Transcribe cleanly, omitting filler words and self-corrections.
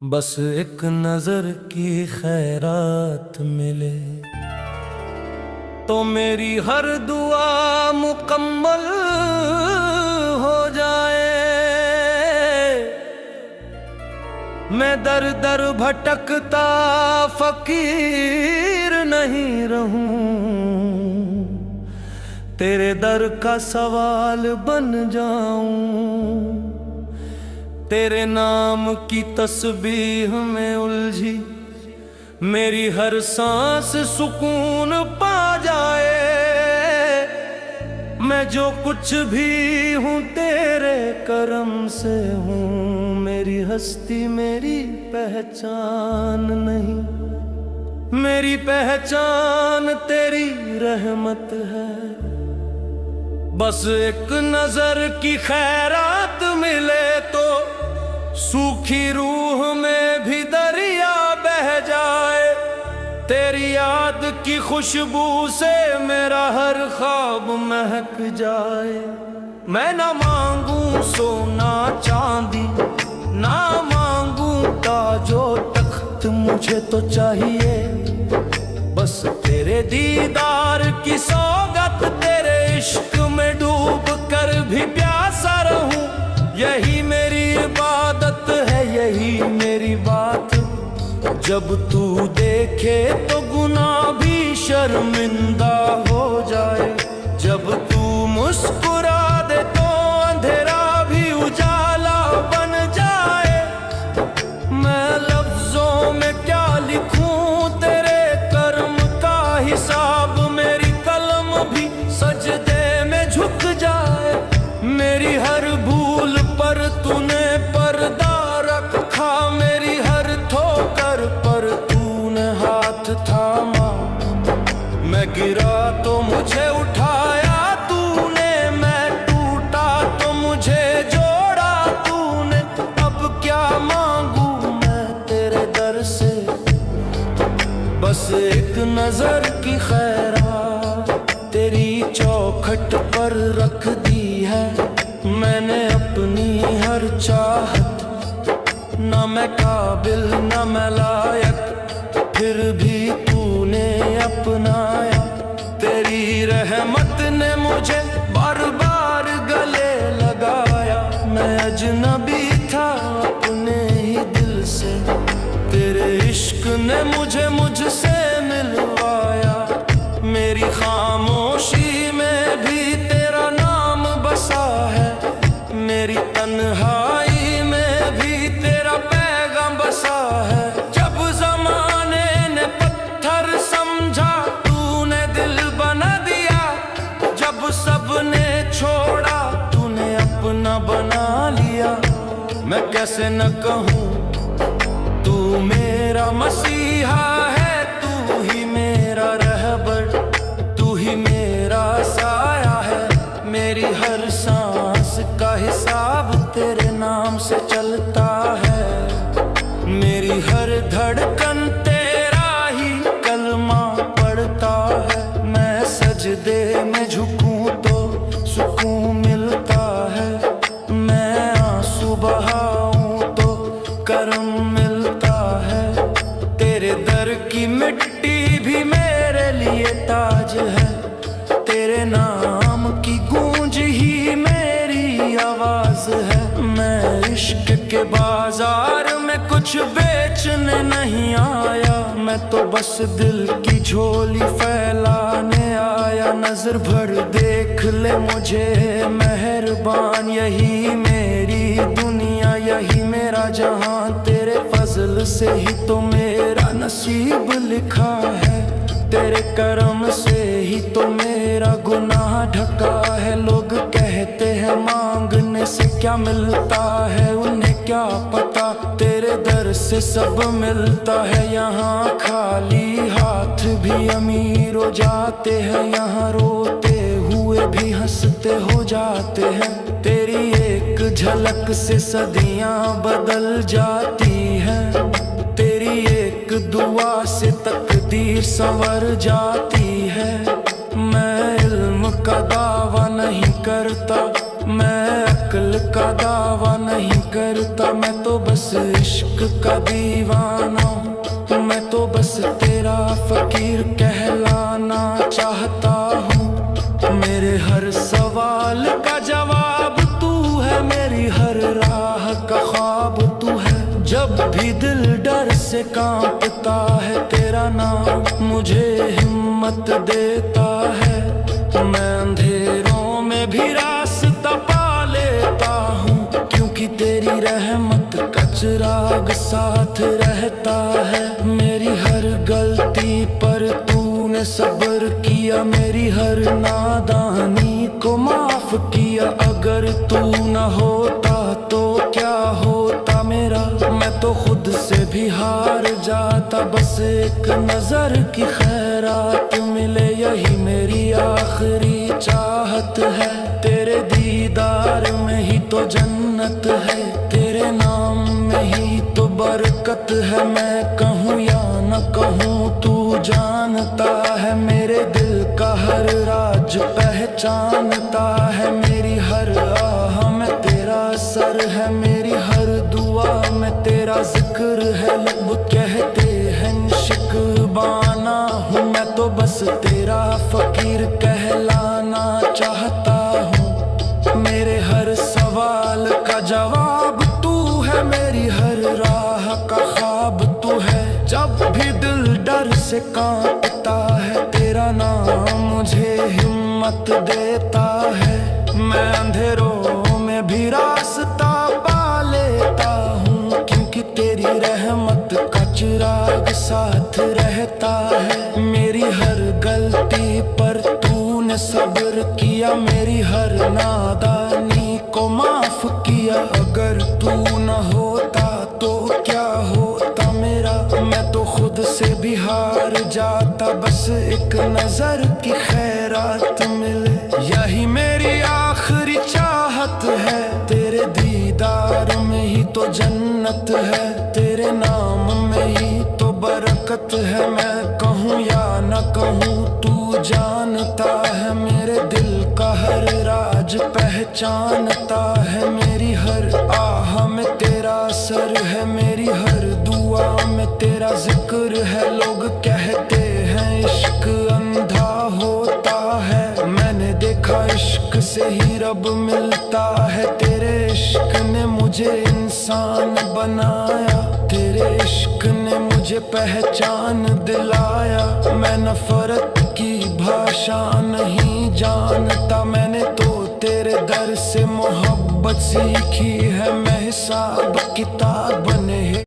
बस एक नजर की खैरात मिले तो मेरी हर दुआ मुकम्मल हो जाए। मैं दर दर भटकता फकीर नहीं रहूं, तेरे दर का सवाल बन जाऊं। तेरे नाम की तस्बीह में उलझी मेरी हर सांस सुकून पा जाए। मैं जो कुछ भी हूँ तेरे करम से हूँ, मेरी हस्ती मेरी पहचान नहीं, मेरी पहचान तेरी रहमत है। बस एक नजर की खैरात मिले तो सूखी रूह में भी दरिया बह जाए। तेरी याद की खुशबू से मेरा हर ख्वाब महक जाए। मैं ना मांगू सोना चांदी, ना मांगू ताजो तख्त, मुझे तो चाहिए बस तेरे दीदार की सौगत। तेरे इश्क में डूब कर भी प्यासा रहूं, यही मेरी इबादत है, यही मेरी बात। जब तू देखे तो गुनाह भी शर्मिंदा हो जाए, जब तू मुस्कुरा दे तो अंधेरा भी उजाला बन जाए। मैं लफ्जों में क्या लिखूं तेरे कर्म का हिसाब, मेरी कलम भी सजदे में झुक जाए। मेरी हर भूल पर तूने पर्दा रखा, मेरी हर ठोकर पर तूने हाथ थामा। मैं गिरा तो मुझे उठाया तूने, मैं टूटा तो मुझे जोड़ा तूने। अब क्या मांगू मैं तेरे दर से, बस एक नजर की खैरात तेरी चौखट पर रख दी है। मैंने अपनी हर चाहत, ना मैं काबिल ना मैं लायक, फिर भी तूने अपनाया। तेरी रहमत ने मुझे बार बार गले लगाया। मैं अजनबी था अपने ही दिल से, तेरे इश्क ने मुझे मुझसे मिलवाया। मेरी खामोशी में भी तेरा नाम बसा है, मेरी तन्हाई में भी तेरा पैगाम बसा है। जब जमाने ने पत्थर समझा तूने दिल बना दिया, जब सबने छोड़ा तूने अपना बना लिया। मैं कैसे न कहूँ तू मेरा मसीहा है, तू ही मेरा रहबर, तू ही मेरा साया है। मेरी हर सांस का हिसाब तेरे नाम से चलता है, मेरी हर धड़कन तेरा ही कलमा पढ़ता है। मैं सजदे में झुकूं तो सुकून मिलता है, मैं आंसू बहाऊं तो करम मिलता है। तेरे दर की मिट्टी भी मेरे लिए ताज है, तेरे नाम की गूंज ही मेरी आवाज है। मैं इश्क के बाजार में कुछ बेचने नहीं आया, मैं तो बस दिल की झोली फैलाने आया। नजर भर देख ले मुझे मेहरबान, यही मेरी दुनिया यही मेरा जहां। तेरे फजल से ही तो मेरा नसीब लिखा है, तेरे करम से ही तो मेरा गुनाह ढका है। लोग कहते हैं मांगने से क्या मिलता है, उन्हें क्या पता तेरे दर से सब मिलता है। यहाँ खाली हाथ भी अमीर हो जाते हैं, यहाँ रोते हुए भी हंसते हो जाते हैं। तेरी एक झलक से सदियां बदल जाती हैं, तेरी एक दुआ से तकदीर संवर जाती है। मैं इल्म का दावा नहीं करता, मैं अक्ल का दावा नहीं करता, मैं तो बस इश्क का दीवाना हूँ। मैं तो बस तेरा फकीर कहलाना चाहता हूँ। मेरे हर सवाल का जवाब तू है, मेरी हर राह का ख्वाब तू है। जब भी दिल डर से कांपता है, तेरा नाम मुझे हिम्मत देता है। मैं अंधेरों में भी रास्ता पा लेता हूँ, क्योंकि तेरी रहमत का चिराग साथ रहता है। मेरी हर गलती पर तूने सब्र किया, मेरी हर नादानी को माफ किया। अगर तू न होता तो क्या होता मेरा, मैं तो खुद से भी हार जाता। बस एक नजर की खैरात मिले, यही मेरी आखिरी चाहत है। तेरे दीदार में ही तो जन्नत है, तेरे नाम में ही तो बरकत है। मैं कहूँ या न कहूँ तू जानता है, मेरे दिल का हर राज पहचानता है। मेरी हर आह में तेरा असर है, मेरी हर दुआ में तेरा जिक्र है। लब कहते हैं शिकबाना हूँ, मैं तो बस तेरा फकीर कहलाना चाहता हूँ। मेरे हर सवाल का जवाब तू है, मेरी हर राह का ख्वाब तू है। जब भी दिल डर से कांपता है, तेरा नाम मुझे हिम्मत देता है। मैं अंधेरों में भी रास्ता पा लेता हूँ, क्योंकि तेरी रहमत का चिराग साथ रहता है। मेरी हर गलती पर तूने सब्र किया, मेरी हर नादानी को माफ किया। अगर तू न होता तो क्या होता मेरा, मैं तो खुद से भी हार जाता। बस एक नजर की खैरात मिले, यही मेरी आखिरी चाहत है। तेरे दीदार में ही तो जन्नत है, तेरे नाम में ही तो बरकत है। मैं कहूँ या न कहूँ तू जानता है, मेरे दिल का हर राज पहचानता है। मेरी हर आह में तेरा असर है, मेरी हर दुआ में तेरा जिक्र है। लोग कहते हैं इश्क अंधा होता है, मैंने देखा इश्क से ही रब मिलता है। तेरे इश्क ने मुझे इंसान बनाया, तेरे इश्क ने मुझे पहचान दिलाया। मैं नफरत की भाषा नहीं जानता, मैंने तो तेरे दर से मोहब्बत सीखी है। मैं हिसाब किताब नहीं